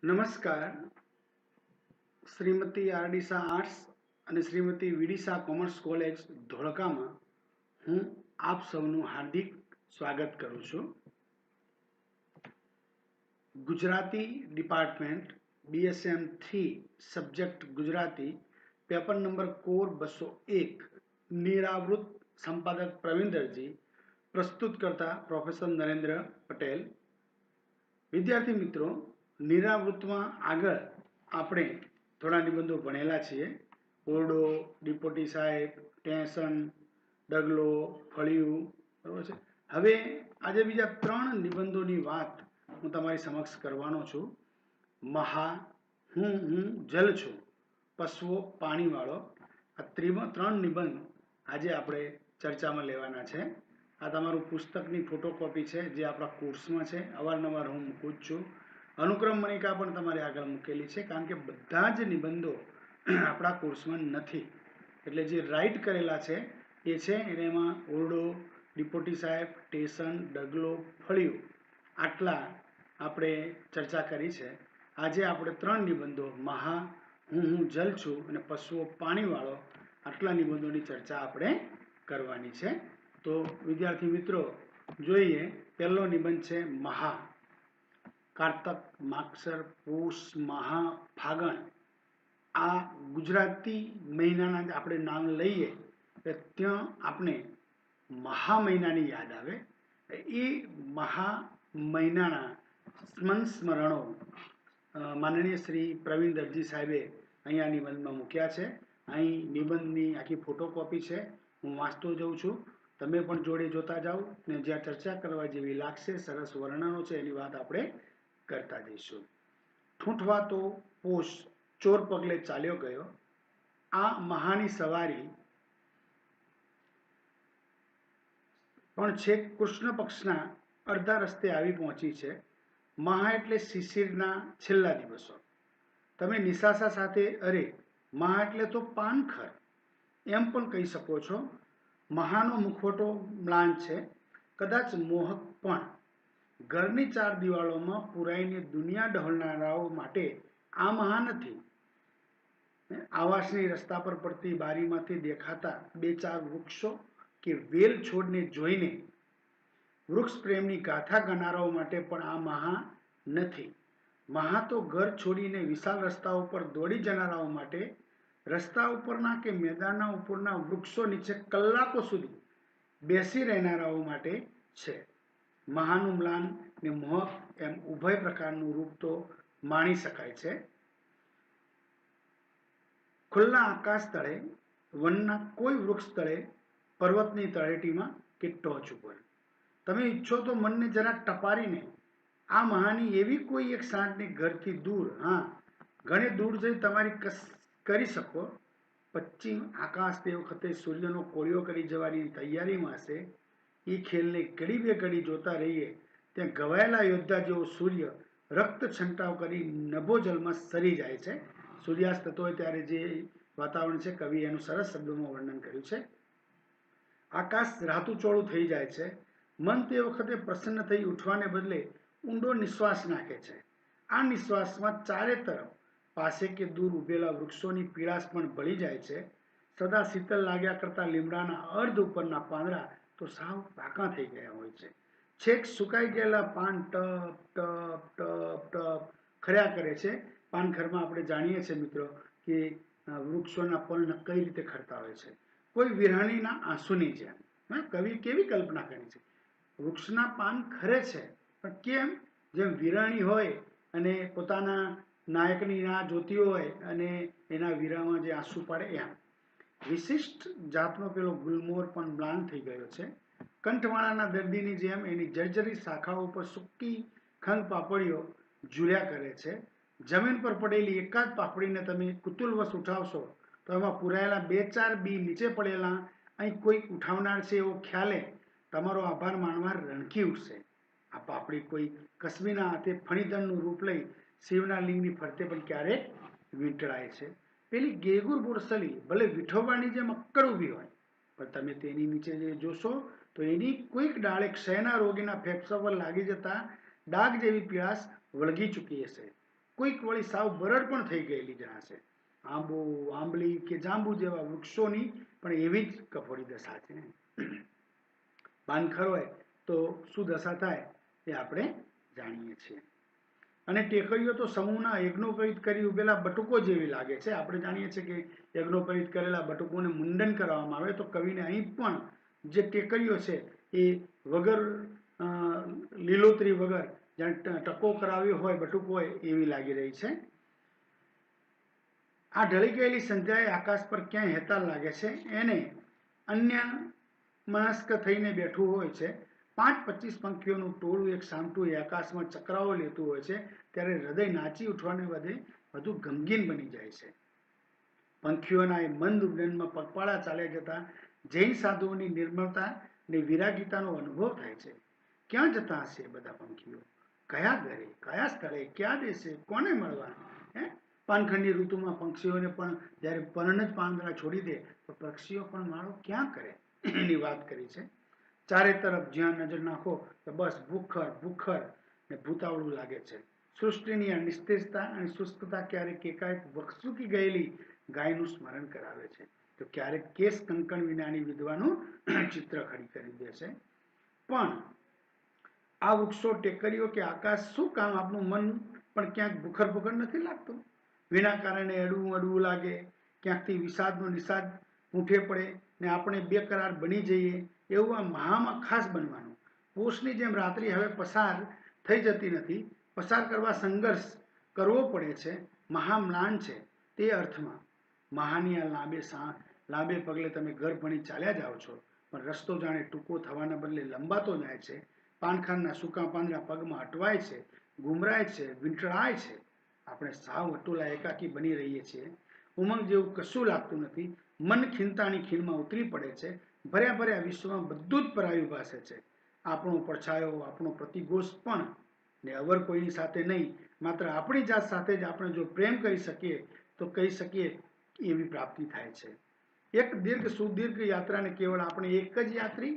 નમસ્કાર. શ્રીમતી આરડીસા આર્ટ્સ અને Shrimati વિડીસા commerce college ધોળકામાં હું આપ સૌનું હાર્દિક સ્વાગત કરું છું. Gujarati department BSM 3 subject Gujarati paper number core 201 નિરાવૃત સંપાદક પ્રવીણ દરજી પ્રસ્તુત કરતા પ્રોફેસર નરેન્દ્ર પટેલ. વિદ્યાર્થી મિત્રો, નિરાવૃતમાં આગળ આપણે થોડા નિબંધો ભણેલા છીએ. ઓરડો, ડીપોટી સાહેબ, ટેન્શન, ડગલો, ફળિયું, બરોબર છે. હવે આજે બીજા 3 નિબંધોની વાત હું તમારી સમક્ષ કરવાનો છું. મહા, હું જલ છું, પશુઓ પાણીવાળો. આ 3 નિબંધ આજે આપણે ચર્ચામાં લેવાના છે. આ તમારું પુસ્તકની ફોટોકોપી છે જે આપણા કોર્સમાં છે. અવારનવાર હું મૂકું જ છું. અનુક્રમ મણિકા પણ તમારી આગળ મૂકેલી છે, કારણ કે બધા જ નિબંધો આપણા કોર્સમાં નથી. એટલે જે રાઇટ કરેલા છે એ છે, અને એમાં ઓરડો, ડીપોટી સાહેબ, ટેશન, ડગલો, ફળિયું આટલા આપણે ચર્ચા કરી છે. આજે આપણે 3 નિબંધો મહા, હું જલ છું અને પશુઓ પાણીવાળો આટલા નિબંધોની ચર્ચા આપણે કરવાની છે. તો વિદ્યાર્થી મિત્રો જોઈએ, પહેલો નિબંધ છે મહા. કારતક, માગસર, પૂષ, મહા, ફાગણ આ ગુજરાતી મહિનાના આપણે નામ લઈએ તો ત્યાં આપણે મહા મહિનાની યાદ આવે. એ મહા મહિનાના સ્મરણો માનનીય શ્રી પ્રવીણ દરજી સાહેબે અહીંયા નિબંધમાં મૂક્યા છે. અહીં નિબંધની આખી ફોટોકોપી છે, હું વાંચતો જઉં છું, તમે પણ જોડે જોતા જાઓ ને જ્યાં ચર્ચા કરવા જેવી લાગશે, સરસ વર્ણનો છે, એની વાત આપણે કરતા જઈશું. ઠૂંઠવાતો પોષ ચોર પગલે ચાલ્યો ગયો. આ મહાની સવારી પણ છેક કૃષ્ણ પક્ષના અડધા રસ્તે આવી પહોંચી છે. મહા એટલે શિશિરના છેલ્લા દિવસો. તમે નિશાસા સાથે અરે મહા એટલે તો પાનખર એમ પણ કહી શકો છો. મહાનો મુખવટો મ્લાન છે, કદાચ મોહક પણ. ઘરની 4 દિવાલોમાં પુરાઈને દુનિયા ડહોળનારાઓ માટે આ મહા નથી. આવાસની રસ્તા પર પડતી બારીમાંથી દેખાતા 2-4 વૃક્ષો કે વેલ છોડને જોઈને વૃક્ષ પ્રેમની ગાથા ગાનારાઓ માટે પણ આ મહા નથી. મહા તો ઘર છોડીને વિશાળ રસ્તાઓ પર દોડી જનારાઓ માટે, રસ્તા ઉપરના કે મેદાનના ઉપરના વૃક્ષો નીચે કલાકો સુધી બેસી રહેનારાઓ માટે છે. મહાનું મ્લાન ને મોહક એમ ઉભય પ્રકારનું રૂપ તો માણી શકાય છે. ખુલ્લા આકાશ તળે, વનના કોઈ વૃક્ષ તળે, પર્વતની તળેટીમાં કે ટોચ ઉપર. તમે ઈચ્છો તો મનને જરા ટપારીને આ મહાની એવી કોઈ એક સાંજને ઘરથી દૂર, હા ઘણે દૂર જઈ તમારી કરી શકો. પશ્ચિમ આકાશ તે વખતે સૂર્યનો કોળિયો કરી જવાની તૈયારીમાં હશે. એ ખેલને ઘડી બે ઘડી જોતા રહીએ ત્યાં ઘવાયેલા યોદ્ધા જેવો સૂર્ય રક્ત છંટાવ કરી નભો જલમાં સરી જાય છે. સૂર્યાસ્ત થતો હોય ત્યારે જે વાતાવરણ છે, કવિ એનું સરસ શબ્દોમાં વર્ણન કર્યું છે. આકાશ રાતુચોળું થઈ જાય છે. મન તે વખતે પ્રસન્ન થઈ ઉઠવાને બદલે ઊંડો નિશ્વાસ નાખે છે. આ નિશ્વાસમાં ચારે તરફ પાસે કે દૂર ઉભેલા વૃક્ષોની પીળાશ પણ ભળી જાય છે. સદા શીતળ લાગ્યા કરતા લીમડાના અર્ધ ઉપરના પાંદડા તો સાવ પાકા થઈ ગયા હોય છે. છેક સુકાઈ ગયેલા પાન ટપ ટપ ટપ ટપ ખર્યા કરે છે. પાનખરમાં આપણે જાણીએ છીએ મિત્રો કે વૃક્ષોના પર્ણ કઈ રીતે ખરતા હોય છે, કોઈ વિરહાણીના આંસુની જેમ. કવિ કેવી કલ્પના કરી છે. વૃક્ષના પાન ખરે છે, પણ કેમ? જેમ વિરહાણી હોય અને પોતાના નાયકની રાહ જોતી હોય અને એના વિરહમાં જે આંસુ પડે એમ. વિશિષ્ટ જાતનો પેલો ગુલમોહર પણ મ્લાન થઈ ગયો છે. કંઠમાળાના દર્દીની જેમ એની જર્જરી શાખાઓ પર સૂકી ખંગ પાપડીઓ ઝૂલ્યા કરે છે. જમીન પર પડેલી એકાદ પાપડીને તમે કુતુલવશ ઉઠાવશો તો એમાં પુરાયેલા 2-4 બી નીચે પડેલા અહીં કોઈ ઉઠાવનાર છે એવો ખ્યાલે તમારો આભાર માનવા રણકી ઉઠશે. આ પાપડી કોઈ કસબીના હાથે ફણીધરનું રૂપ લઈ શિવના લિંગની ફરતે પણ ક્યારેક વીંટળાય છે. પેલી ગેગુર બોરસલી ભલે વિઠોબાની જેમ અક્કડ ઊભી હોય, પણ તમે તેની નીચે જે જોશો તો એની કોઈક ડાળે ક્ષયના રોગીના ફેફસા પર લાગી જતા ડાઘ જેવી પીળાશ વળગી ચૂકી હશે. કોઈક વળી સાવ બરડ પણ થઈ ગયેલી જણાશે. આંબો, આંબલી કે જાંબુ જેવા વૃક્ષોની પણ એવી જ કફોડી દશા છે. પાનખર હોય તો શું દશા થાય એ આપણે જાણીએ છીએ. અને ટેકરીઓ તો સમૂહના યજ્ઞોપવિત કરી ઉભેલા બટુકો જેવી લાગે છે. આપણે જાણીએ છીએ કે યજ્ઞોપવિત કરેલા બટુકોને મુંડન કરવામાં આવે તો કવિને અહીં પણ જે ટેકરીઓ છે એ વગર લીલોતરી વગર જ્યાં ટકો કરાવ્યો હોય બટુકો હોય એવી લાગી રહી છે. આ ઢળી ગયેલી સંધ્યાએ આકાશ પર ક્યાંય હેતાલ લાગે છે. એને અન્ય મનસ્ક થઈને બેઠું હોય છે. 5-25 પંખીઓનું ટોળું એક સામટું આકાશમાં ચક્રાઓ લેતું હોય છે ત્યારે હૃદય નાચી ઉઠવાને બદલે વધુ ગમગીન બની જાય છે. પંખીઓના એ મંદ ઉડ્ડયનમાં પગપાળા ચાલ્યા જતા જૈન સાધુઓની નિર્મળતા અને વિરાગીતાનો અનુભવ થાય છે. ક્યાં જતા હશે બધા પંખીઓ? કયા ઘરે, કયા સ્થળે, કયા દેશે, કોને મળવા? પાનખરની ઋતુમાં પક્ષીઓને પણ જ્યારે પર્ણ જ પાંદડા છોડી દે તો પક્ષીઓ પણ માળો ક્યાં કરે એની વાત કરી છે. ચારે તરફ જ્યાં નજર નાખો તો બસ ભૂખર ભૂખર ને ભૂતાવળું લાગે છે. સૃષ્ટિની આ નિસ્તેજતા અને સુસ્તતા ક્યારેક એકાએક વખસૂકી ગયેલી ગાયનું સ્મરણ કરાવે છે તો ક્યારેક કેસ કંકણ વિનાની વિધવાનું ચિત્ર ખડી કરી દે છે. પણ આ વૃક્ષો, ટેકરીઓ કે આકાશ શું કામ આપણું મન પણ ક્યાંક ભૂખર ભૂખર નથી લાગતું? વિના કારણે અડવું અડવું લાગે, ક્યાંકથી વિષાદનો નિષાદ મૂઠે પડે ને આપણે બેકરાર બની જઈએ. એવું આ મહામાં ખાસ બનવાનું. પોષની જેમ રાત્રિ હવે પસાર થઈ જતી નથી. પસાર કરવા સંઘર્ષ કરવો પડે છે. મહામ્લાન છે તે અર્થમાં. મહાની આ લાંબે પગલે તમે ઘર ભણી ચાલ્યા જાઓ છો પણ રસ્તો જાણે ટૂંકો થવાના બદલે લંબાતો જાય છે. પાનખરના સૂકા પાંદડા પગમાં અટવાય છે, ગુમરાય છે, વીંટળાય છે. આપણે સાવ અટોલા એકાકી બની રહીએ છીએ. ઉમંગ જેવું કશું લાગતું નથી. મન ખીણતાની ખીણમાં ઉતરી પડે છે. ભર્યા ભર્યા વિશ્વમાં બધું જ પરાયું ભાસે છે. આપણો પડછાયો, આપણો પ્રતિઘોષ પણ ને અવર કોઈની સાથે નહીં, માત્ર આપણી જાત સાથે જ આપણે જો પ્રેમ કરી શકીએ તો કહી શકીએ એવી પ્રાપ્તિ થાય છે. એક દીર્ઘ સુદીર્ઘ યાત્રાને કેવળ આપણે એક જ યાત્રી.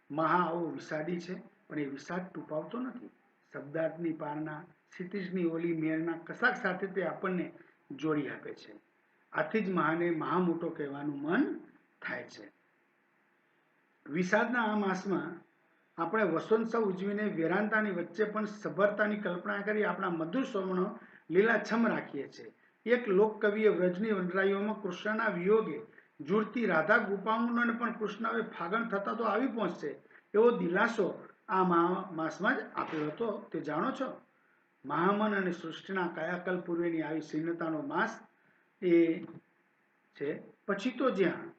મહા આવો વિષાદી છે પણ એ વિષાદ ટૂંકાવતો નથી. શબ્દાર્થની પારના ક્ષિતિજની ઓલી મેરના કશાક સાથે તે આપણને જોડી આપે છે. આથી જ મહાને મહા મોટો કહેવાનું મન થાય છે. વિષાદના આ માસમાં આપણે વસંતોત્સવ ઉજવીને વેરાંતાની વચ્ચે પણ સભરતાની કલ્પના કરી આપણા મધુર સ્વર્ણો લીલાછમ રાખીએ છીએ. એક લોકકવિએ વ્રજની વનરાઈઓમાં કૃષ્ણના વિયોગે જુડતી રાધા ગોપાઓને પણ કૃષ્ણ હવે ફાગણ થતા તો આવી પહોંચશે એવો દિલાસો આ માસમાં જ આપ્યો હતો તે જાણો છો? મહામન અને સૃષ્ટિના કાયાકલ્પ પૂર્વેની આવી શીર્ણતાનો માસ એ છે. પછી તો જ્યાં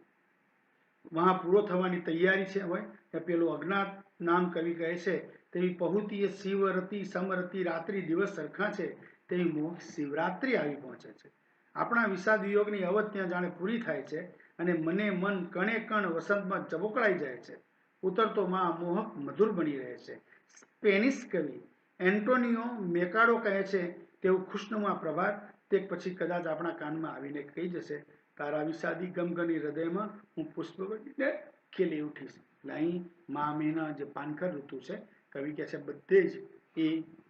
વહાં પૂરો થવાની તૈયારી છે હોય ત્યાં પેલું અજ્ઞાત નામ કવિ કહે છે તેવી પહુતીય શિવરતી સમરતી રાત્રિ દિવસ સરખા છે તેવી મોહ શિવરાત્રિ આવી પહોંચે છે. આપણા વિષાદ વિયોગની અવધ ત્યાં જાણે પૂરી થાય છે અને મને મન કણે કણ વસંતમાં ચબોકળાઈ જાય છે. ઉતરતો માં મોહક મધુર બની રહે છે. સ્પેનિશ કવિ એન્ટોનિયો મેકાડો કહે છે તેવું ખુશનુમા પ્રભાત તે પછી કદાચ આપણા કાનમાં આવીને કહી જશે, તારા વિષાદી ગમગની હૃદયમાં હું પુષ્પ બનીને ખીલી ઉઠીશ. અહીં મા મહિના જે પાનખર ઋતુ છે, કવિ કહે છે બધે જ એ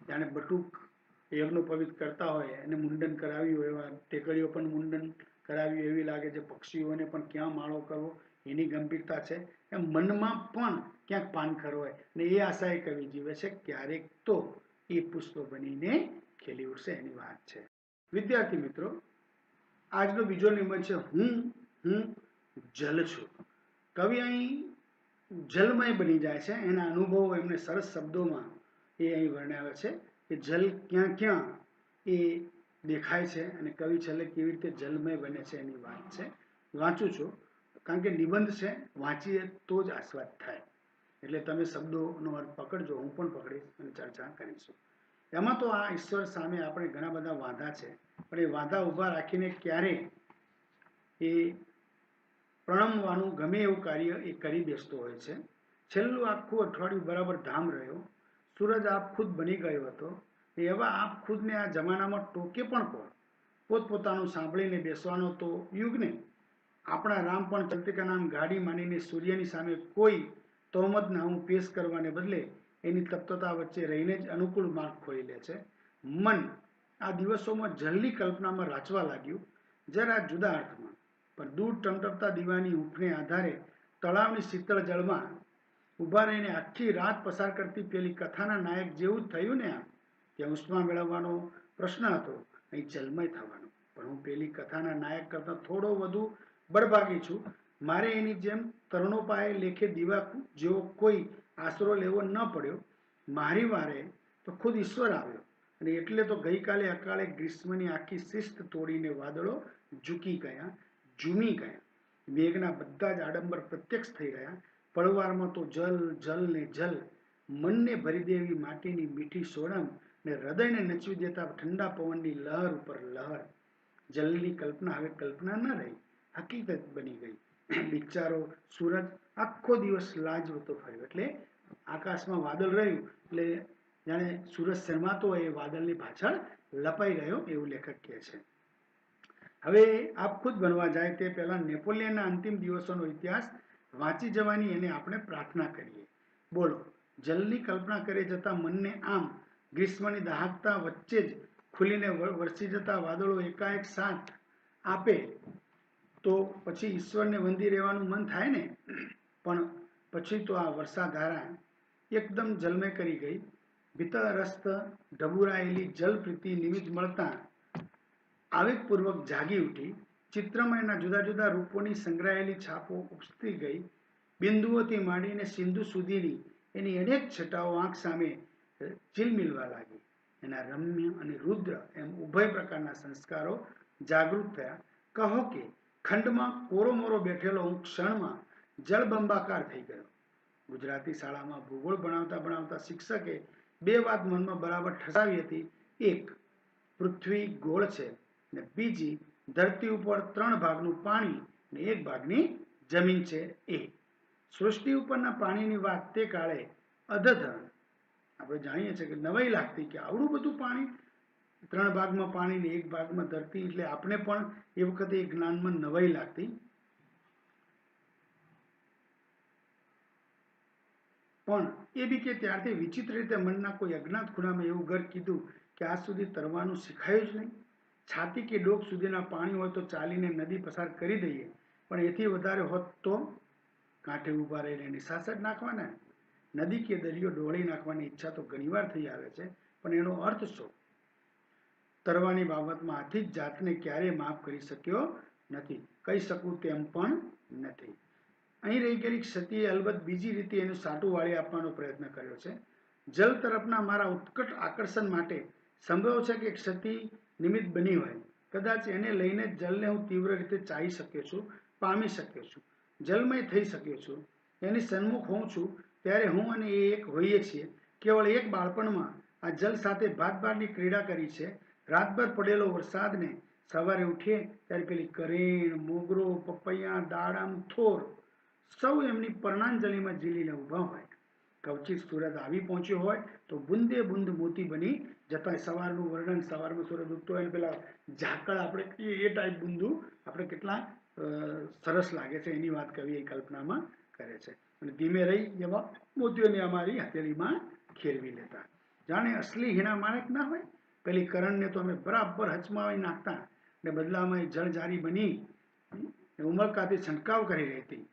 જાણે બટુક યજ્ઞોપવિત કરતા હોય અને મુંડન કરાવ્યું એવા ટેકરીઓ પણ મુંડન કરાવ્યું એવી લાગે છે. પક્ષીઓને પણ ક્યાં માળો કરવો એની ગંભીરતા છે. એમ મનમાં પણ ક્યાંક પાનખર હોય ને એ આશાએ કવિ જીવે છે ક્યારેક તો એ પુષ્પ બનીને ખીલી ઉઠશે એની વાત છે. વિદ્યાર્થી મિત્રો, આજનો બીજો નિબંધ છે હું જલ છું. કવિ અહીં જલમય બની જાય છે. એના અનુભવો એમને સરસ શબ્દોમાં એ અહીં વર્ણવ્યા છે કે જલ ક્યાં ક્યાં એ દેખાય છે અને કવિ છેલ્લે કેવી રીતે જલમય બને છે એની વાત છે. વાંચું છું કારણ કે નિબંધ છે, વાંચીએ તો જ આસ્વાદ થાય. એટલે તમે શબ્દોનો અર્થ પકડજો, હું પણ પકડીશ અને ચર્ચા કરીશું. એમાં તો આ ઈશ્વર સામે આપણે ઘણા બધા વાંધા છે પણ એ વાંધા ઊભા રાખીને ક્યારે એ પ્રણમવાનું ગમે એવું કાર્ય એ કરી બેસતો હોય છે. છેલ્લું આખું અઠવાડિયું બરાબર ધામ રહ્યો. સૂરજ આપ ખુદ બની ગયો હતો. એવા આપ ખુદને આ જમાનામાં ટોકે પણ કોણ? પોતપોતાનું સાંભળીને બેસવાનો તો યુગ ને. આપણા રામ પણ ચંદ્રિકા નામ ગાડી માનીને સૂર્યની સામે કોઈ તહોમત નામું પેશ કરવાને બદલે એની તપ્તતા વચ્ચે રહીને જ અનુકૂળ માર્ગ ખોલી લે છે. મન આ દિવસોમાં જલની કલ્પનામાં રાચવા લાગ્યું, જરા જુદા અર્થમાં. પણ દૂર ટમટમતા દીવાની હૂંફને આધારે તળાવની શીતળ જળમાં ઊભા રહીને આખી રાત પસાર કરતી પેલી કથાના નાયક જેવું જ થયું ને. આમ ત્યાં ઉષ્મા મેળવવાનો પ્રશ્ન હતો, અહીં જલમય થવાનો. પણ હું પેલી કથાના નાયક કરતાં થોડો વધુ બળભાગી છું. મારે એની જેમ તરુણોપાએ લેખે દીવા જેવો કોઈ આશરો લેવો ન પડ્યો. મારી વારે તો ખુદ ઈશ્વર આવ્યો, અને એટલે તો ગઈકાલે અકાળે ગ્રીષ્મની આખી શિસ્ત તોડીને વાદળો ઝૂકી ગયા, ઝૂમી ગયા. મેઘના બધા જ આડંબર પ્રત્યક્ષ થઈ રહ્યા. પળવારમાં તો જલ જલ ને જલ, મનને ભરી દેવી માટીની મીઠી સોડમ ને હૃદયને નચવી દેતા ઠંડા પવનની લહર ઉપર લહર. જલની કલ્પના હવે કલ્પના ન રહી, હકીકત બની ગઈ. બિચારો સૂરજ આખો દિવસ લાજવતો ફર્યો. એટલે આકાશમાં વાદળ રહ્યું એટલે જાણે સૂરજ શરમાતો હોય એ વાદળની પાછળ લપાઈ રહ્યો, એવું લેખક કહે છે. હવે આપ ખુદ બનવા જાય તે પહેલા નેપોલિયનના અંતિમ દિવસોનો ઇતિહાસ વાંચી જવાની એને આપણે પ્રાર્થના કરીએ. બોલો, જલની કલ્પના કરે જતા મનને આમ ગ્રીષ્મની દાહકતા વચ્ચે જ ખુલીને વરસી જતા વાદળો એકાએક સાથ આપે તો પછી ઈશ્વરને વંદી રહેવાનું મન થાય ને. પણ પછી તો આ વર્ષાધારા એકદમ જલમે કરી ગઈ. ભીતરસ્થ ઢબુરાયેલી જલપ્રીતિ નિમિત્ત મળતા આવેગપૂર્વક જાગી ઉઠી. ચિત્રમયના જુદા જુદા રૂપોની સંગ્રહાયેલી છાપો ઉપસતી ગઈ. બિંદુઓથી માંડીને સિંધુ સુધીની એની અનેક છટાઓ આંખ સામે ચીલમિલવા લાગી. એના રમ્ય અને રુદ્ર એમ ઉભય પ્રકારના સંસ્કારો જાગૃત થયા. કહો કે ખંડમાં કોરોમોરો બેઠેલો હું ક્ષણમાં જળબંબાકાર થઈ ગયો. ગુજરાતી શાળામાં ભૂગોળ ભણાવતા ભણાવતા શિક્ષકે બે વાત મનમાં બરાબર ઠસાવી હતી. એક, પૃથ્વી ગોળ છે, ને બીજી, ધરતી ઉપર 3 ભાગનું પાણી ને 1 ભાગની જમીન છે. એ સૃષ્ટિ ઉપરના પાણીની વાત તે કાળે અધધરણ, આપણે જાણીએ છીએ કે નવાઈ લાગતી કે આવડું બધું પાણી, 3 ભાગમાં પાણી ને 1 ભાગમાં ધરતી. એટલે આપણે પણ એ વખતે એ જ્ઞાનમાં નવાઈ લાગતી. પણ એ બી કે ત્યારથી વિચિત્ર રીતે મનના કોઈ અજ્ઞાત ખૂણામાં એવું ઘર કીધું કે આજ સુધી તરવાનું શીખાયું જ નહીં. છાતી કે ડોક સુધીના પાણી હોય તો ચાલીને નદી પસાર કરી દઈએ, પણ એથી વધારે હોત તો કાંઠે ઊભા રહીને નિશાસર નાખવાના. નદી કે દરિયો ડોળી નાખવાની ઈચ્છા તો ઘણીવાર થઈ આવે છે, પણ એનો અર્થ શું? તરવાની બાબતમાં આથી જ જાતને ક્યારેય માફ કરી શક્યો નથી, કહી શકું તેમ પણ નથી. અહીં રહી ગયેલી ક્ષતિએ અલબત્ત બીજી રીતે એનું સાટું વાળી આપવાનો પ્રયત્ન કર્યો છે. જલ તરફના મારા ઉત્કટ આકર્ષણ માટે સંભવ છે કે ક્ષતિ નિમિત્ત બની હોય. કદાચ એને લઈને જલને હું તીવ્ર રીતે ચાહી શક્યો છું, પામી શક્યો છું, જલમય થઈ શક્યો છું. એની સન્મુખ હોઉં છું ત્યારે હું અને એ એક હોઈએ છીએ. કેવળ એક બાળપણમાં આ જલ સાથે ભાતભાતની ક્રીડા કરી છે. રાતભર પડેલો વરસાદને સવારે ઉઠીએ ત્યારે પેલી કરેણ, મોગરો, પપૈયા, દાડમ, થોર સૌ એમની પરણાંજલિમાં ઝીલીને ઊભા હોય. કવચિત સૂરજ આવી પહોંચ્યો હોય તો બુંદે બુંદ મોતી બની જતા. સવારનું વર્ણન, સવારમાં સૂરજ ઉગતો હોય પેલા ઝાકળ, આપણે એ ટાઈપ બુંદુ આપણે કેટલા સરસ લાગે છે એની વાત કવિ એ કલ્પનામાં કરે છે. અને ધીમે રહી એવા મોતીઓને અમારી હથેળીમાં ખેરવી લેતા. જાણે અસલી હીણા માણેક ના હોય. પેલી કરણને તો અમે બરાબર હચમાવી નાખતા ને બદલામાં એ જળજારી બની ઉમળકાથી છંટકાવ કરી રહેતી.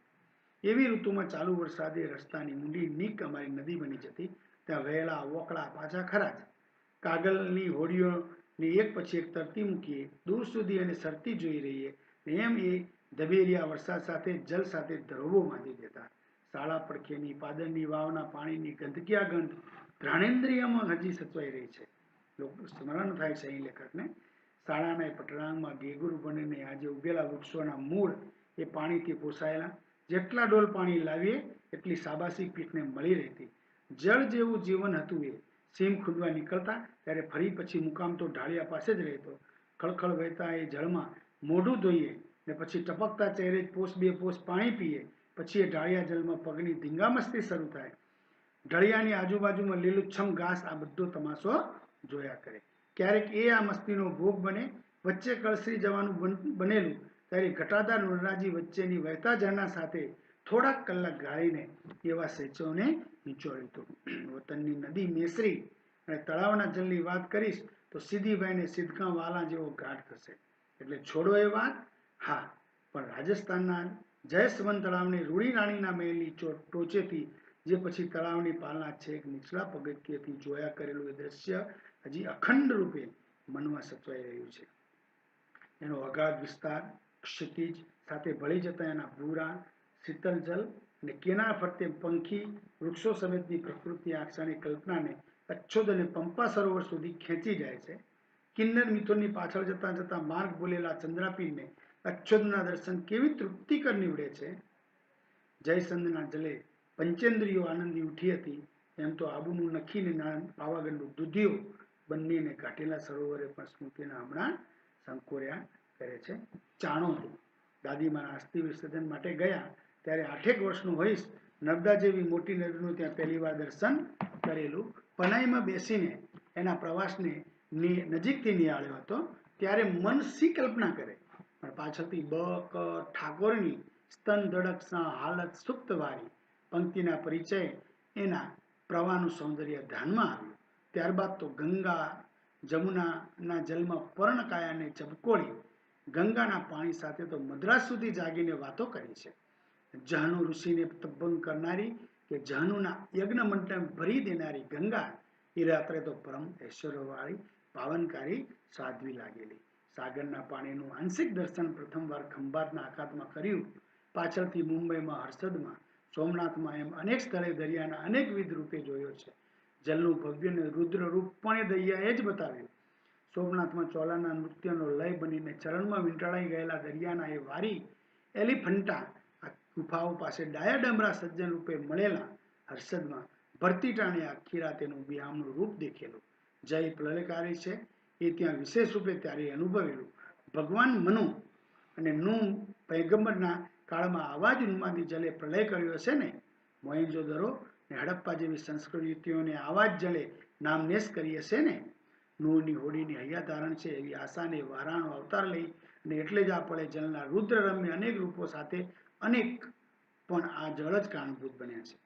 એવી ઋતુમાં ચાલુ વરસાદે રસ્તાની ઊંડી નીક અમારી નદી બની જતી. ત્યાં વહેલા વોકળા પાછા ખરા જ. કાગળની હોડીઓની એક પછી એક તરતી મૂકીએ, દૂર સુધી એને સરતી જોઈ રહીએ. એમ એ ધબેરિયા વરસાદ સાથે જલ સાથે ધરોવો બાંધી દેતા. શાળા પડખેની પાદરની વાવના પાણીની ગંધકિયા ગંધ ઘ્રાણેન્દ્રિયમાં હજી સચવાઈ રહી છે. સ્મરણ થાય છે અહીં લેખકને. શાળાના પટરાંગમાં ગેગુરુ બનીને આજે ઉગેલા વૃક્ષોના મૂળ એ પાણીથી પોસાયેલા. જેટલા ડોલ પાણી લાવીએ એટલી શાબાશી પીઠને મળી રહેતી. જળ જેવું જીવન હતું એ. સીમ ખુદવા નીકળતા ત્યારે ફરી પછી મુકામ તો ઢાળિયા પાસે જ રહેતો. ખળખળ વહેતા એ જળમાં મોઢું ધોઈએ ને પછી ટપકતા ચહેરે પોસ બે પોસ પાણી પીએ. પછી એ ઢાળિયા જળમાં પગની ધીંગામસ્તી શરૂ થાય. ઢળિયાની આજુબાજુમાં લીલુંછમ ઘાસ આ બધો તમાશો જોયા કરે. ક્યારેક એ આ મસ્તીનો ભોગ બને. વચ્ચે કળસરી જવાનું બનેલું ત્યારે ઘટાદાર વનરાજી વચ્ચેની વહેતા ઝરણા સાથે થોડાક કલાક ગાળીને એવા સેચોને નીચોળ્યું હતું. વતનની નદી મેસરી અને તળાવના જલની વાત કરીશ તો તો સીધીભાઈ ને સિદ્ધકા વાલા જેવો ઘાટ થશે. એટલે છોડો એ વાત. હા, પણ રાજસ્થાનના જયસવંત તળાવની રૂડી રાણીના મહેલની ટોચેથી જે પછી તળાવની પાલના છેક નીચલા પગથિયેથી જોયા કરેલું એ દ્રશ્ય હજી અખંડ રૂપે મનમાં સચવાઈ રહ્યું છે. એનો અગાધ વિસ્તાર, ક્ષિતિજ સાથે ભળી જતા એના ભૂરા શીતલ જલ અને કેનાર ફરતે પંખી વૃક્ષો સમેતની પ્રકૃતિ આક્ષાની કલ્પનાને અચ્છોદ અને પંપા સરોવર સુધી ખેંચી જાય છે. કિન્નર મિથુનની પાછળ જતા જતા માર્ગ બોલેલા ચંદ્રાપીરને અચ્છોદના દર્શન કેવી તૃપ્તિકર નીવડે છે. જયસંદના જલે પંચેન્દ્રિયો આનંદી ઉઠી હતી, એમ તો આબુનું નખીને પાવાગઢનું દુધિયો બંનેને કાઢેલા સરોવરે પણ સ્મૃતિના હમણાં સંકોર્યા કરે છે. ચાણોદ દાદીમાના અસ્થિ વિસર્જન માટે ગયા ત્યારે 8 વર્ષનું હોઈશ. નર્મદા જેવી મોટી નદીનું ત્યાં પહેલી વાર દર્શન કરેલું. પનાઈમાં બેસીને એના પ્રવાસને નજીકથી નિહાળ્યો હતો ત્યારે મન સી કલ્પના કરે, પણ પાછળથી બક ઠાકોરની સ્તન ધડક હાલત સુપ્તવારી પંક્તિના પરિચય એના પ્રવાહનું સૌંદર્ય ધ્યાનમાં આવ્યું. ત્યારબાદ તો ગંગા જમુનાના જલમાં પર્ણકાયાને ઝબકોળી ગંગાના પાણી સાથે તો મદ્રાસ સુધી જાગીને વાતો કરી છે. જહનુ ઋષિને તબ્બંગ કરનારી કે જહનુના યજ્ઞ મંડપ ભરી દેનારી ગંગા એ રાત્રે તો પરમ ઐશ્વર્યવાળી પાવનકારી સાધ્વી લાગેલી. સાગરના પાણીનું આંશિક દર્શન પ્રથમવાર ખંભાતના આખાતમાં કર્યું. પાછળથી મુંબઈમાં, હર્ષદમાં, સોમનાથમાં એમ અનેક સ્થળે દરિયાના અનેકવિધ રૂપે જોયો છે. જલનું ભવ્ય અને રુદ્ર રૂપ પણ એ દરિયાએ જ બતાવ્યું. સોમનાથમાં ચોલાના નૃત્યનો લય બનીને ચરણમાં વીંટાળાઈ ગયેલા દરિયાના એ વારી એલિફન્ટા ગુફાઓ પાસે ડાયા ડમરા સજ્જન રૂપે મળેલા હર્ષદમાં ભરતી ટાણે આખી રાત એનું વિહામનું રૂપ દેખેલું. જય પ્રલયકારી છે એ ત્યાં વિશેષ રૂપે ત્યારે અનુભવેલું. ભગવાન મનુ અને નૂહ પૈગંબરના કાળમાં આવા જ ઉન્માદી જલે પ્રલય કર્યો હશે ને. મોહેંજો-દરો ને હડપ્પા જેવી સંસ્કૃતિઓને આવા જ જલે નામનેશ કરી હશે ને. નૂહની હોડીની હૈયા ધારણ છે એવી આશાને વારાનો અવતાર લઈ અને એટલે જ આ પળે જલના રુદ્રરમ્ય અનેક રૂપો સાથે અનેક પણ આ જળ જ કારણભૂત બન્યા છે.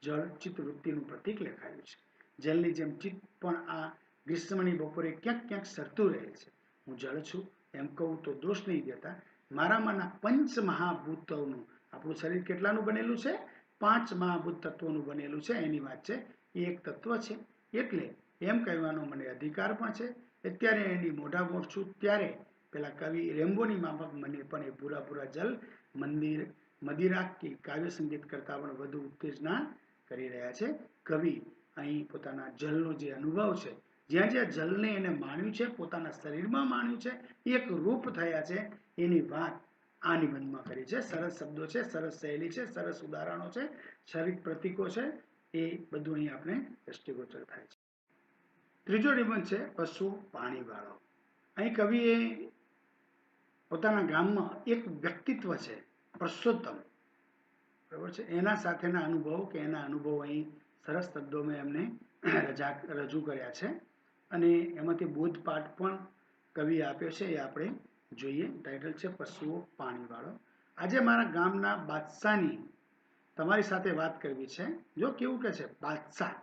જળ ચિત્ત વૃત્તિનું પ્રતીક લેખાયું છે. જલની જેમ ચિત્ત પણ આ ગ્રીષ્મની બપોરે ક્યાંક ક્યાંક સરતું રહે છે. હું જળ છું એમ કહું તો દોષ નહીં દેતા. મારામાંના પંચ મહાભૂતોનું, આપણું શરીર કેટલાનું બનેલું છે? 5 મહાભૂત તત્વોનું બનેલું છે. એની વાત છે. એ એક તત્વ છે. એટલે એમ કહેવાનો મને અધિકાર પણ છે. અત્યારે એની મોઢામોઢ છું ત્યારે પેલા કવિ રેમ્બોની માફક મને પણ એ પૂરા જલ મદિરા કે કાવ્ય સંગીત કરતા પણ વધુ ઉત્તેજના કરી રહ્યા છે. કવિ અહીં પોતાના જલનો જે અનુભવ છે, જ્યાં જ્યાં જલને એને માણ્યું છે, પોતાના શરીરમાં માણ્યું છે, એક રૂપ થયા છે, એની વાત આ નિબંધમાં કરી છે. સરસ શબ્દો છે, સરસ શૈલી છે, સરસ ઉદાહરણો છે, શારીરિક પ્રતીકો છે. એ બધું અહીં આપણે દ્રષ્ટિગોચર થાય છે. ત્રીજો નિબંધ છે પશુ પાણીવાળો. અહીં કવિએ પોતાના ગામમાં એક વ્યક્તિત્વ છે પરસોત્તમ, બરાબર છે, એના સાથેના અનુભવ કે એના અનુભવ અહીં સરસ શબ્દોમાં એમને રજૂ કર્યા છે. અને એમાંથી બોધપાઠ પણ કવિ આપ્યો છે. એ આપણે જોઈએ. ટાઇટલ છે પશુઓ પાણીવાળો. આજે મારા ગામના બાદશાહની તમારી સાથે વાત કરવી છે. જો કેવું કે છે બાદશાહ.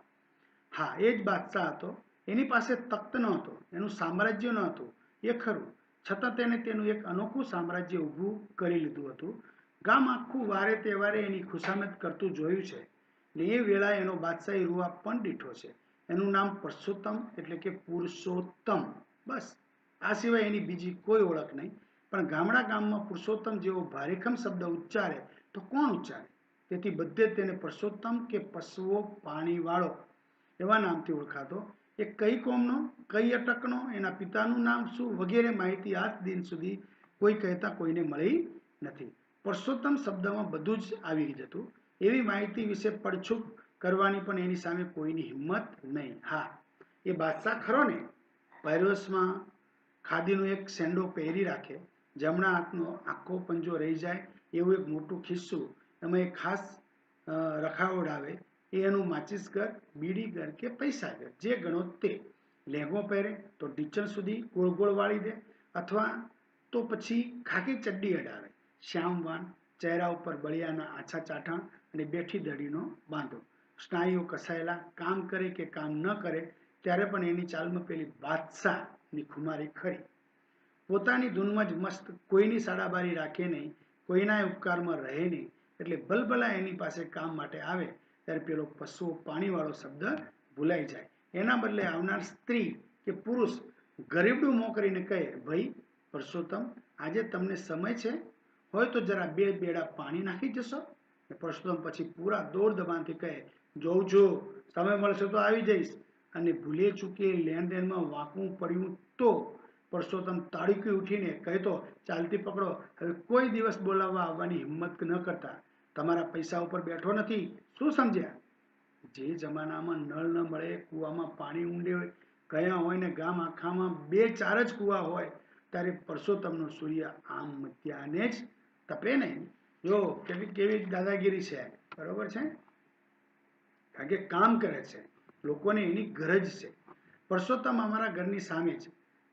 હા, એ જ બાદશાહ હતો. એની પાસે તખ્ત ન હતો, એનું સામ્રાજ્ય ન હતું, એ ખરું. છતાં તેને તેનું એક અનોખું સામ્રાજ્ય ઊભું કરી લીધું હતું. ગામ આખું વારે તહેવારે એની ખુશામત કરતું જોયું છે. ને એ વેળાએ એનો બાદશાહી રૂઆબ પણ દીઠો છે. એનું નામ પરસોત્તમ એટલે કે પુરુષોત્તમ. બસ, આ સિવાય એની બીજી કોઈ ઓળખ નહીં. પણ ગામમાં પુરુષોત્તમ જેવો ભારેખમ શબ્દ ઉચ્ચારે તો કોણ ઉચ્ચારે? તેથી બધે જ તેને પરસોત્તમ કે પશુઓ પાણીવાળો એવા નામથી ઓળખાતો. એ કઈ કોમનો, કઈ અટકનો, એના પિતાનું નામ શું વગેરે માહિતી આજ દિન સુધી કોઈ કહેતા કોઈને મળી નથી. પરસોત્તમ શબ્દમાં બધું જ આવી જતું. એવી માહિતી વિશે પડછૂપ કરવાની પણ એની સામે કોઈની હિંમત નહીં. હા, એ બાદશાહ ખરો ને. પહેરવેશમાં ખાદીનો એક સેંડો પહેરી રાખે, જમણા હાથનો આખો પંજો રહી જાય એવું એક મોટું ખિસ્સું, એમાં એક ખાસ રખાવડાવે. એ એનું માચીસ ઘર, બીડી ઘર કે પૈસા ઘર, જે ગણો તે. લહેંગો પહેરે તો ઢીંચણ સુધી ગોળ ગોળ વાળી દે, અથવા તો પછી ખાકી ચડ્ડી અડાવે. શ્યામવાન, ચહેરા ઉપર બળિયાના આછા ચાઠા અને બેઠી દડીનો બાંધો. સ્નાયુઓ કસાયેલા, કામ કરે કે કામ ન કરે ત્યારે પણ એની ચાલમાં પેલી બાદશાહની ખુમારી ખરી. પોતાની ધૂનમાં જ મસ્ત, કોઈની સાડાબારી રાખે નહીં, કોઈના ઉપકારમાં રહે નહીં. એટલે ભલભલા એની પાસે કામ માટે આવે ત્યારે પેલો પશુઓ પાણીવાળો શબ્દ ભૂલાઈ જાય. એના બદલે આવનાર સ્ત્રી કે પુરુષ ગરીબડું મોં કરીને કહે, ભાઈ પરસોત્તમ, આજે તમને સમય છે? હોય તો જરા 2 બેડા પાણી નાખી જશો? પરસોત્તમ પછી પૂરા દોડ દબાણથી કહે, જોઉં છું, સમય મળશે તો આવી જઈશ. અને ભૂલે ચૂકે લેણદેણમાં વાંકવું પડ્યું તો પરસોત્તમ તાળીકી ઉઠીને કહેતો, ચાલતી પકડો, હવે કોઈ દિવસ બોલાવવા આવવાની હિંમત ન કરતા. તમારા પૈસા ઉપર બેઠો નથી, શું સમજ્યા? જે જમાનામાં નળ ન મળે, કૂવામાં પાણી ઊંડે ગયા હોય ને ગામ આખામાં 2-4 જ કૂવા હોય, ત્યારે પરસોત્તમનો સૂર્ય આમ મધ્યાહને જ તપે ને. જો કેવી કેવી દાદાગીરી છે, બરોબર છે? કારણ કે કામ કરે છે, લોકોને એની ગરજ છે. પરસોત્તમ અમારા ઘરની સામે છે.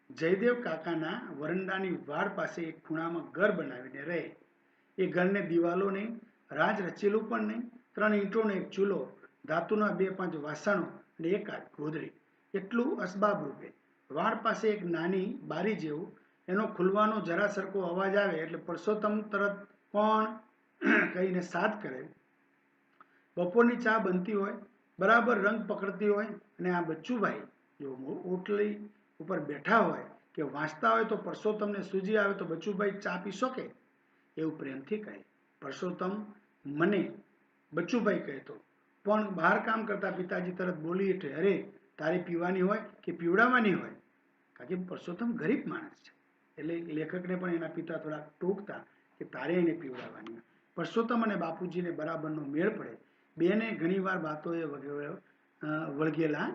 જયદેવ કાકાના વરંડાની વાડ પાસે એક ખૂણામાં ઘર બનાવીને રહે. એ ઘરને દિવાલો નહીં, રાજ રચેલું પણ નહીં, 3 ઈંટોનો એક ચૂલો, ધાતુના 2-5 વાસણો અને એકાદ ગોદડી, એટલું અસબાબ રૂપે. વાડ પાસે એક નાની બારી જેવું. એનો ખુલવાનો જરા સરખો અવાજ આવે એટલે પરસોત્તમ તરત કોણ કહીને સાદ કરે. બપોરની ચા બનતી હોય, બરાબર રંગ પકડતી હોય, અને આ બચ્ચુભાઈ જો ઓટલી ઉપર બેઠા હોય કે વાંચતા હોય તો પરસોત્તમને સૂજી આવે તો બચ્ચુભાઈ ચા પીશો કે? એવું પ્રેમથી કહે. પરસોત્તમ મને બચ્ચુભાઈ કહેતો, પણ બહાર કામ કરતા પિતાજી તરત બોલી ઉઠે, અરે તારે પીવાની હોય કે પીવડાવવાની હોય? કારણ કે પરસોત્તમ ગરીબ માણસ છે, એટલે લેખકને પણ એના પિતા થોડા ટોકતા કે તારે એને પીવડાવવાની હોય. પરસોત્તમ અને બાપુજીને બરાબરનો મેળ પડે. બેને ઘણીવાર વાતોએ વળગેલા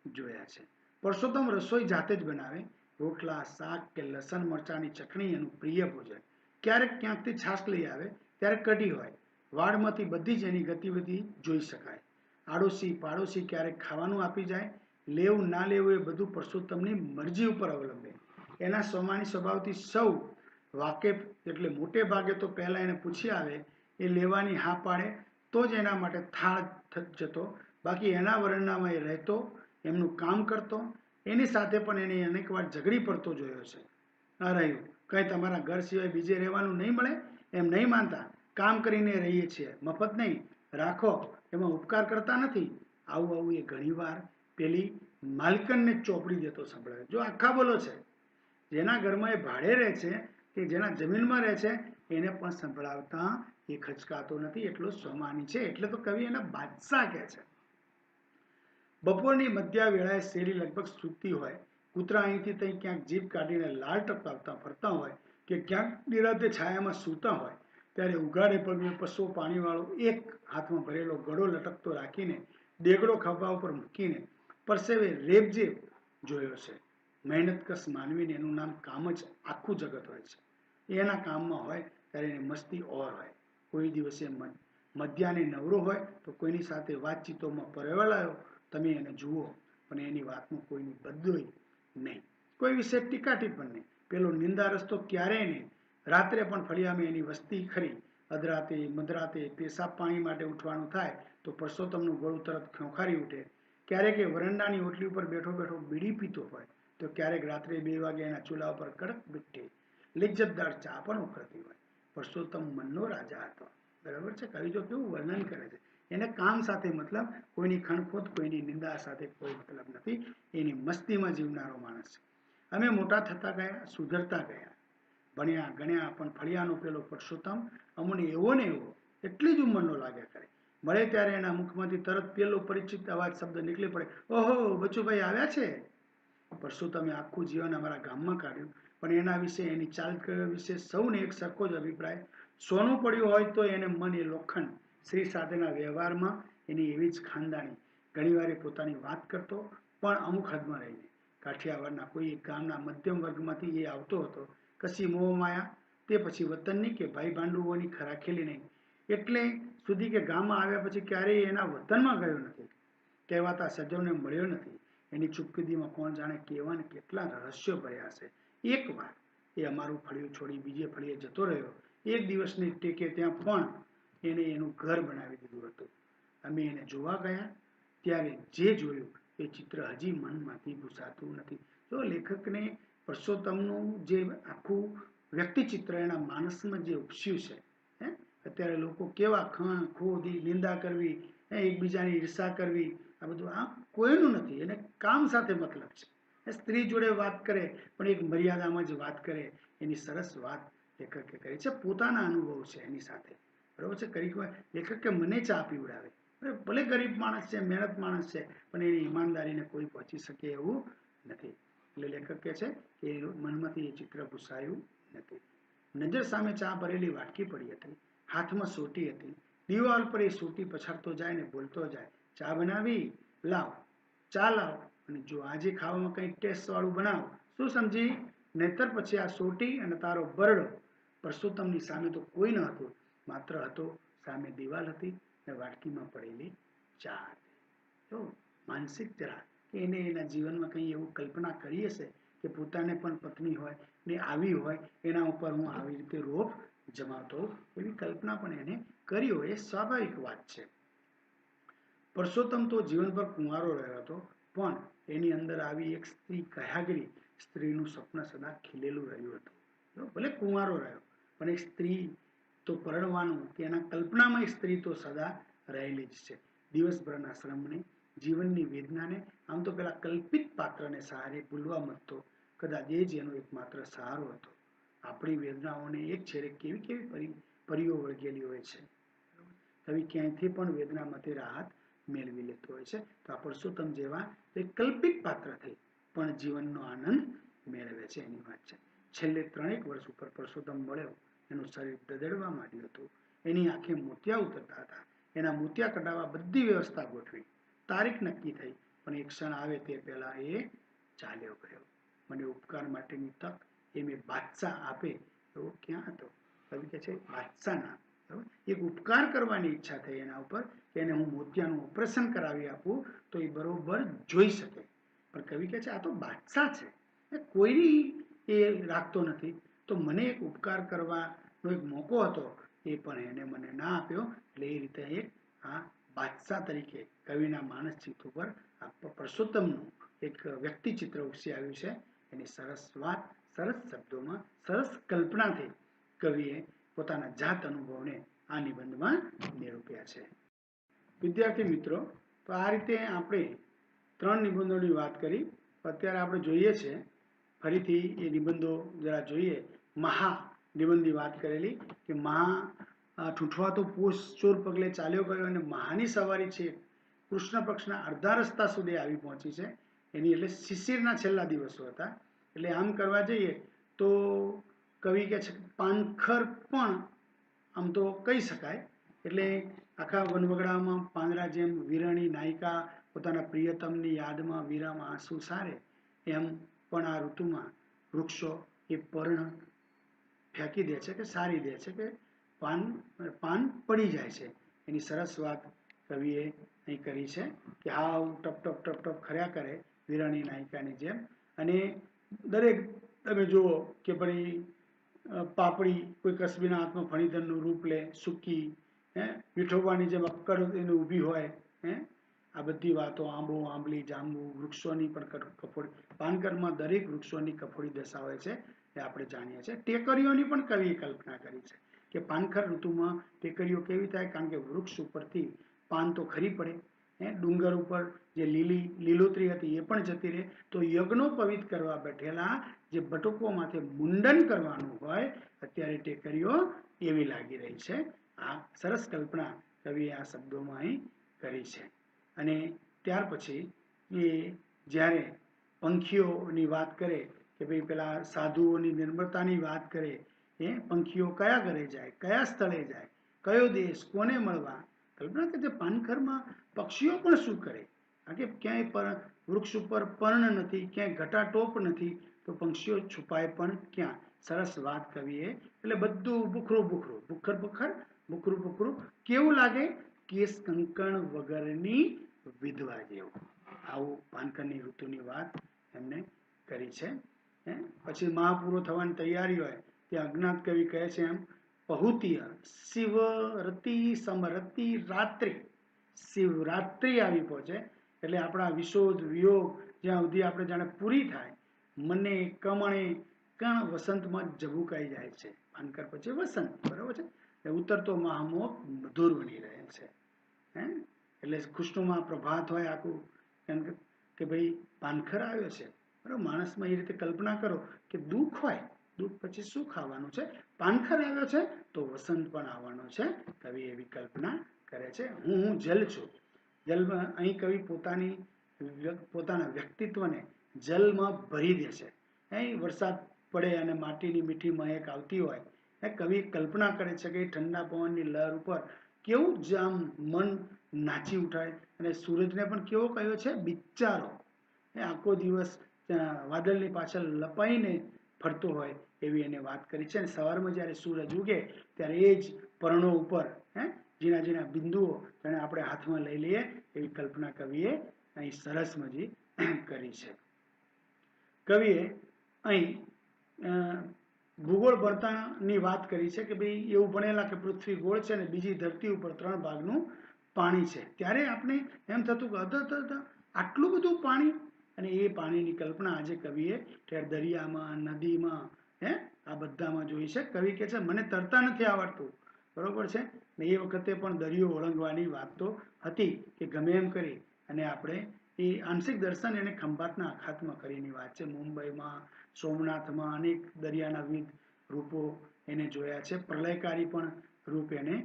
જોયા છે. પરસોત્તમ રસોઈ જાતે જ બનાવે. રોટલા, શાક કે લસણ મરચાની ચટણી એનું પ્રિય ભોજન. ક્યારેક ક્યાંકથી છાશ લઈ આવે, ત્યારે કઢી હોય. વાડમાંથી બધી જ એની ગતિવિધિ જોઈ શકાય. આડોશી પાડોશી ક્યારેક ખાવાનું આપી જાય. લેવું ના લેવું એ બધું પરસોત્તમની મરજી ઉપર અવલંબે. એના સ્વમાની સ્વભાવથી સૌ વાકેફ, એટલે મોટે ભાગે તો પહેલા એને પૂછી આવે, એ લેવાની હા પાડે તો જ એના માટે થાળ જતો. બાકી એના વરંડામાં એ રહેતો, એમનું કામ કરતો. એની સાથે પણ એને અનેક વાર ઝઘડી પડતો જોયો છે. આ રહ્યું, કંઈ તમારા ઘર સિવાય બીજે રહેવાનું નહીં મળે? એમ નહીં માનતા? કામ કરીને રહીએ છીએ, મફત નહીં, રાખો, એમાં ઉપકાર કરતા નથી. આવું એ ઘણીવાર પેલી માલકનને ચોપડી દેતો સંભળાય. જો આખા બોલો છે, જેના ઘરમાં એ ભાડે રહે છે કે જેના જમીનમાં રહે છે, એને પણ સંભળાવતા એ ખચકાતો નથી, એટલો સ્વમાની છે. એટલે તો કવિ એના બાદશાહ કહે છે. બપોરની મધ્યા વેળાએ શેરી લગભગ સૂતી હોય. કૂતરા અહીંથી ત્યાં ક્યાંક જીભ કાઢીને લાળ ટપકાવતા ફરતા હોય કે ક્યાંક નિરાતે છાયામાં સૂતા હોય, ત્યારે ઉઘાડે પગને પશુઓ પાણીવાળો એક હાથમાં ભરેલો ઘડો લટકતો રાખીને દેગડો ખભા ઉપર મૂકીને પરસેવે રેબઝેબ જોયો છે. મહેનતકશ માનવીને એનું નામ કામ જ આખું જગત હોય છે. એના કામમાં હોય ત્યારે એને મસ્તી ઓર હોય. કોઈ દિવસે મધ્યાને નવરો હોય તો કોઈની સાથે વાતચીતોમાં પરેવાલાયો તમે એને જુઓ, પણ એની વાતમાં કોઈની બદલોય નહીં, કોઈ વિશે ટીકા ટિપ્પણ નહીં. પેલો નિંદા રસ્તો ક્યારેય નહીં. રાત્રે પણ ફળિયામાં એની વસ્તી ખરી. અધરાતે મધરાતે પેશાબ પાણી માટે ઉઠવાનું થાય તો પરસોત્તમનું ગળું તરત ખોખારી ઉઠે. ક્યારેક એ વરંડાની ઓટલી ઉપર બેઠો બેઠો બીડી પીતો હોય તો ક્યારેક રાત્રે 2 વાગે એના ચૂલા ઉપર કડક મીઠી લિજ્જતદાર ચા પણ ઉકળતી હોય. પરસોત્તમ મનનો રાજા હતો. બરાબર છે? કવિ જો કેવું વર્ણન કરે છે. એને કામ સાથે મતલબ, કોઈની ખણખોદ, કોઈની નિંદા સાથે કોઈ મતલબ નથી. એની મસ્તીમાં જીવનારો માણસ છે. અમે મોટા થતા ગયા, સુધરતા ગયા, ભણ્યા ગણ્યા, પણ ફળિયાનો પેલો પરસોત્તમ અમને એવો ને એવો, એટલી જ ઉંમરનો લાગ્યા કરે. મળે ત્યારે એના મુખમાંથી તરત પેલો પરિચિત અવાજ શબ્દ નીકળી પડે, ઓહો બચુભાઈ આવ્યા છે. પરસોત્તમે આખું જીવન અમારા ગામમાં કાઢ્યું, પણ એના વિશે, એની ચાલ વિશે સૌને એક સરખો જ અભિપ્રાય. સોનું પડ્યું હોય તો એને મન એ લોખંડ. શ્રી સાથેના વ્યવહારમાં એની એવી જ ખાનદાની. ઘણીવાર એ પોતાની વાત કરતો, પણ અમુક હદમાં રહીને. કાઠિયાવાડના કોઈ એક ગામના મધ્યમ વર્ગમાંથી એ આવતો હતો. કશી મોહમાયા, તે પછી વતનની કે ભાઈ ભાંડુઓની ખરાખેલી નહીં. એટલે સુધી કે ગામમાં આવ્યા પછી ક્યારેય એના વતનમાં ગયો નથી, કહેવાતા સજ્જનને મળ્યો નથી. એની ચૂપકીદીમાં કોણ જાણે કેવા ને કેટલા રહસ્યો ભર્યા છે. એકવાર એ અમારું ફળિયું છોડી બીજે ફળિયે જતો રહ્યો. એક દિવસની ટેકે ત્યાં પણ એને એનું ઘર બનાવી દીધું હતું. અમે એને જોવા ગયા ત્યારે જે જોયું એ ચિત્ર હજી મનમાંથી ભૂસાતું નથી. જો લેખકને પરસોત્તમનું જે આખું વ્યક્તિચિત્ર એના માનસમાં જે ઉપસ્યું છે, હે, અત્યારે લોકો કેવા ખોદી નિંદા કરવી, એકબીજાની ઈર્ષા કરવી, આ બધું આ કોઈનું નથી. એને કામ સાથે મતલબ છે. સ્ત્રી જોડે વાત કરે પણ એક મર્યાદામાં જ વાત કરે, એની સરસ વાત લેખકે કરી છે. પોતાના અનુભવ છે એની સાથે, બરોબર છે. કરી લેખક કે મને ચા પીવડાવે, ભલે ગરીબ માણસ છે, મહેનત માણસ છે, પણ એની ઈમાનદારીને કોઈ પહોંચી શકે એવું નથી. એટલે લેખક કહે છે કે મનમાંથી એ ચિત્ર ભૂસાયું નથી. નજર સામે ચા ભરેલી વાટકી પડી હતી, હાથમાં સોટી હતી. દિવાલ પર એ સોટી પછાડતો જાય ને બોલતો જાય, ચા બનાવી? લાવ. ચા લાવ. અને જો આજે ખાવામાં કંઈક ટેસ્ટ વાળું બનાવ. શું સમજી? નહીતર પછી આ સોટી અને તારો બરડો. પરસોત્તમની સામે તો કોઈ ન હતું, માત્ર હતો સામે દિવાલ હતી ને વાટકીમાં પડેલી ચા હતી. તો માનસિક જરા કે એને એના જીવનમાં કંઈ એવું કલ્પના કરી હશે કે પોતાને પણ પત્ની હોય ને આવી હોય એના ઉપર હું આવી રીતે રોપ જમાવતો, એવી કલ્પના પણ એને કરી હોય, એ સ્વાભાવિક વાત છે. પરસોત્તમ તો જીવનભર કુંવારો રહ્યો હતો, પણ એની અંદર આવી એક સ્ત્રી કયાગરી સ્ત્રીનું સ્વપ્ન સદા ખીલેલું રહ્યું હતું. ભલે કુંવારો રહ્યો પણ એક સ્ત્રી તો પરણવાનું કે એના કલ્પનામાં એક સ્ત્રી તો સદા રહેલી જ છે. દિવસભરના શ્રમને, જીવનની વેદનાને આમ તો પેલા કલ્પિત પાત્રને સહારે ભૂલવા મતતો, કદાચ એ જ એનો એકમાત્ર સહારો હતો. આપણી વેદનાઓને એક છેડે કેવી કેવી પરીઓ વળગેલી હોય છે. કવિ ક્યાંયથી પણ વેદનામાંથી રાહત મેળવી લેતો હોય છે. તો આ પરસોત્તમ જેવા એક કલ્પિત પાત્ર થઈ પણ જીવનનો આનંદ મેળવે છે એની વાત છે. છેલ્લે 3 વર્ષ ઉપર પરસોત્તમ મળ્યો, એનું શરીર દદડવા માંડ્યું હતું, એની આંખે મોતિયા ઉતરતા હતા. એના મોતિયા કઢાવવા બધી વ્યવસ્થા ગોઠવી, તારીખ નક્કી થઈ, પણ એક ક્ષણ આવે તે પહેલા એ ચાલ્યો ગયો. મને ઉપકાર માટેની તક એ મેં બાદશાહ આપે એવો ક્યાં હતો? કવિ કહે છે બાદશાહના, બરાબર, એક ઉપકાર કરવાની ઈચ્છા થઈ એના ઉપર કે એને હું મોતિયાનું ઓપરેશન કરાવી આપું તો એ બરોબર જોઈ શકે. પણ કવિ કહે છે આ તો બાદશાહ છે, કોઈની એ રાખતો નથી, તો મને એક ઉપકાર કરવાનો એક મોકો હતો, એ પણ એને મને ના આપ્યો. એટલે એ રીતે એક આ બાદશાહ તરીકે કવિના માનસ ચિત્ત ઉપર આ પરસોત્તમનું એક વ્યક્તિ ચિત્ર ઉપસી આવ્યું છે. એની સરસ વાત, સરસ શબ્દોમાં, સરસ કલ્પનાથી કવિએ પોતાના જાત અનુભવને આ નિબંધમાં નિરૂપ્યા છે. વિદ્યાર્થી મિત્રો, તો આ રીતે આપણે 3 નિબંધોની વાત કરી. અત્યારે આપણે જોઈએ છે ફરીથી એ નિબંધો જરા જોઈએ. મહા નિબંધની વાત કરેલી કે મહા ઠૂંઠવાતો પોષ ચોર પગલે ચાલ્યો ગયો અને મહાની સવારી છે કૃષ્ણ પક્ષના અડધા રસ્તા સુધી આવી પહોંચી છે. એની એટલે શિશિરના છેલ્લા દિવસો હતા. એટલે આમ કરવા જઈએ તો કવિ કહે છે પાનખર પણ આમ તો કહી શકાય. એટલે આખા વનવગડામાં પાંદડા જેમ વિરણી નાયિકા પોતાના પ્રિયતમની યાદમાં વિરમ આંસુ સારે, એમ પણ આ ઋતુમાં વૃક્ષો એ પર્ણ ફેંકી દે છે કે સારી દે છે કે પાન પડી જાય છે. એની સરસ વાત કવિએ અહીં કરી છે કે હાવ ટપ ટપ ટપ ટપ ખર્યા કરે વિરણી નાયિકાની જેમ. અને દરેક તમે જુઓ કે ભાઈ પાપડી કોઈ કસબીના હાથમાં ફણીધરનું રૂપ લે, સૂકી, વિઠોબાની જેમ અક્કડ એને ઊભી હોય, આ બધી વાતો આંબો, આંબલી, જાંબુ, વૃક્ષોની પણ કફોડી, પાનખરમાં દરેક વૃક્ષોની કફોડી દશા હોય છે, એ આપણે જાણીએ છીએ. ટેકરીઓની પણ કવિએ કલ્પના કરી છે કે પાનખર ઋતુમાં ટેકરીઓ કેવી થાય, કારણ કે વૃક્ષ ઉપરથી પાન તો ખરી પડે, ડુંગર ઉપર જે લીલોતરી હતી એ પણ જતી રહે. તો યજ્ઞો પવિત્ર કરવા બેઠેલા જે બટુકોમાંથી મુંડન કરવાનું હોય, અત્યારે ટેકરીઓ એવી લાગી રહી છે. આ સરસ કલ્પના કવિએ આ શબ્દોમાં અહીં કરી છે. અને ત્યાર પછી એ જ્યારે પંખીઓની વાત કરે કે ભાઈ પેલા સાધુઓની નિર્મળતાની વાત કરે, પંખીઓ કયા ઘરે જાય, કયા સ્થળે જાય, કયો દેશ, કોને મળવા. કલ્પના કે પાનખરમાં પક્ષીઓ પણ શું કરે, કારણ કે ક્યાંય પણ વૃક્ષ ઉપર પર્ણ નથી, ક્યાંય ઘટાટોપ નથી, તો પંક્ષીઓ છુપાય પણ ક્યાં. સરસ વાત કવિએ. એટલે બધું ભૂખરું ભૂખરું, ભૂખર ભૂખર, ભૂખરું ભૂખરું, કેવું લાગે? કેસ કંકણ વગરની વિધવા જેવું. આવું પાનખરની ઋતુની વાત એમને કરી છે. પછી મહાપૂરો થવાની તૈયારી હોય ત્યાં અજ્ઞાત કવિ કહે છે એમ પહુતિય શિવ રતિ સમરતિ રાત્રિ, શિવરાત્રિ આવી પહોંચે એટલે આપણા વિશોધ વિયોગ જ્યાં સુધી આપણે જાણે પૂરી થાય, મને કમણે કણ વસંતમાં ઝબુકાઈ જાય છે. પાનખર પછી વસંત, બરાબર છે. એટલે ઉતરતો મહામોહ મધુર બની રહે છે. હે એટલે ખુશનુમા પ્રભાત હોય આખું, કેમ કે ભાઈ પાનખર આવ્યો છે, બરાબર. માણસમાં એ રીતે કલ્પના કરો કે દુઃખ હોય, દુઃખ પછી સુખ આવવાનું છે, પાનખર આવ્યો છે તો વસંત પણ આવવાનો છે. કવિ એવી કલ્પના કરે છે. હું જલ છું. જલમાં અહીં કવિ પોતાના વ્યક્તિત્વને જલમાં ભરી દે છે. અહીં વરસાદ પડે અને માટીની મીઠી મહેક આવતી હોય, કવિ કલ્પના કરે છે કે ઠંડા પવનની લહેર ઉપર કેવું જ આમ મન નાચી ઉઠાય, અને સૂરજને પણ કેવો કહ્યો છે, બિચારો. આખો દિવસ વાદળની પાછળ લપાઈને ફરતો હોય એવી એને વાત કરી છે. અને સવારમાં જ્યારે સૂરજ ઉગે ત્યારે એ જ પર્ણો ઉપર ઝીણા ઝીણા બિંદુઓ તેને આપણે હાથમાં લઈ લઈએ એવી કલ્પના કવિએ અહીં સરસ મજી કરી છે. કવિએ અહીં ભૂગોળ ભણતાની વાત કરી છે કે ભાઈ એવું ભણેલા કે પૃથ્વી ગોળ છે અને બીજી ધરતી ઉપર 3 ભાગનું પાણી છે. ત્યારે આપણે એમ થતું કે આટલું બધું પાણી, અને એ પાણીની કલ્પના આજે કવિએ દરિયામાં, નદીમાં, આ બધામાં જોઈ છે. કવિ કે છે મને તરતા નથી આવડતું, બરોબર છે. ને એ વખતે પણ દરિયો ઓળંગવાની વાત તો હતી કે ગમે એમ કરી અને આપણે એ આંશિક દર્શન એને ખંભાતના અખાતમાં કરીને વાત છે. મુંબઈમાં, સોમનાથમાં અનેક દરિયાના વિવિધ રૂપો એને જોયા છે. પ્રલયકારી પણ રૂપ એને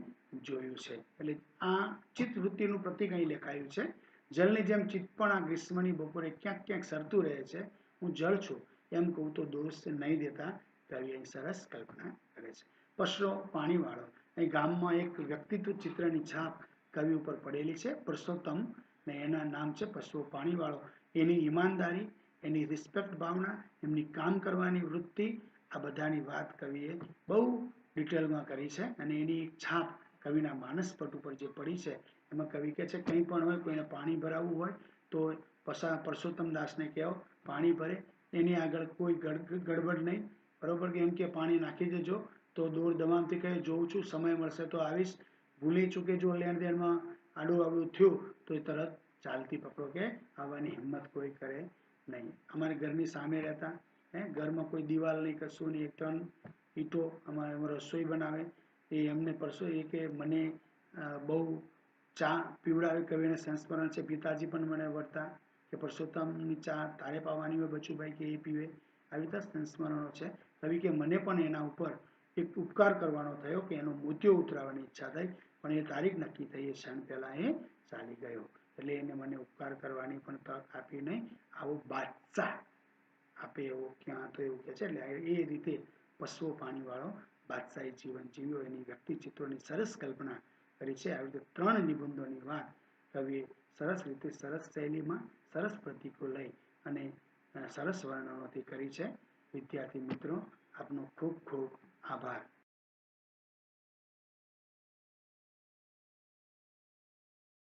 જોયું છે. એટલે આ ચિત્તવૃત્તિનું પ્રતીક અહીં લેખાયું છે. જલની જેમ ચિત્ત પણ આ ગ્રીષ્મની બપોરે ક્યાંક ક્યાંક સરતું રહે છે. હું જળ છું એમ કહું તો દોષ નહીં દેતા કવિ અહીં સરસ કલ્પના કરે છે. પશરો પાણીવાળો, અહીં ગામમાં એક વ્યક્તિત્વ ચિત્રની છાપ કવિ ઉપર પડેલી છે. પુરુષોત્તમ ને એના નામ છે પશરો પાણીવાળો. એની ઈમાનદારી, એની રિસ્પેક્ટ ભાવના, એમની કામ કરવાની વૃત્તિ, આ બધાની વાત કવિએ બહુ ડિટેલમાં કરી છે. અને એની છાપ કવિના માનસપટ ઉપર જે પડી છે એમાં કવિ કહે છે કંઈ પણ હોય, કોઈને પાણી ભરાવવું હોય તો પરસોત્તમ દાસને કહો પાણી ભરે, એની આગળ કોઈ ગડબડ નહીં, બરોબર. કે એમ કે પાણી નાખી દેજો તો દોર દમામથી કહે જોઉં છું, સમય મળશે તો આવીશ. ભૂલી ચૂકે જો લેણ દેણમાં આડું આવડું થયું તો એ તરત ચાલતી પકડો કે આવવાની હિંમત કોઈ કરે નહીં. અમારે ઘરની સામે રહેતા, ઘરમાં કોઈ દિવાલ નહીં, કશું નહીં, 3 ઈંટો, અમારે રસોઈ બનાવે. એ એમને પરસો એ કે મને બહુ ચા પીવડાવે. કવિને સંસ્મરણ છે, પિતાજી પણ મને વળતા કે પરસોત્તમની ચા તારે પાવાની હોય બચુભાઈ, કે એ પીવે. આવી રીતે સંસ્મરણો છે. કવિ કે મને પણ એના ઉપર એક ઉપકાર કરવાનો થયો કે એનો મોતિયો ઉતરાવવાની ઈચ્છા થઈ, પણ એ તારીખ નક્કી થઈ એ ક્ષણ પહેલા એ ચાલી ગયો. એટલે એને મને ઉપકાર કરવાની પણ તક આપી નહીં. આવો બાદશાહ આપે એવો ક્યાં તો એવું કે છે. એટલે એ રીતે પશુઓ પાણીવાળો બાદશાહી જીવન જીવ્યો, એની વ્યક્તિ ચિત્રોની સરસ કલ્પના કરી છે. આવી રીતે 3 નિબંધોની વાત કવિએ સરસ રીતે, સરસ શૈલીમાં, સરસ પ્રતીકો લઈ અને સરસ વર્ણનોથી કરી છે. વિદ્યાર્થી મિત્રો, આપનો ખૂબ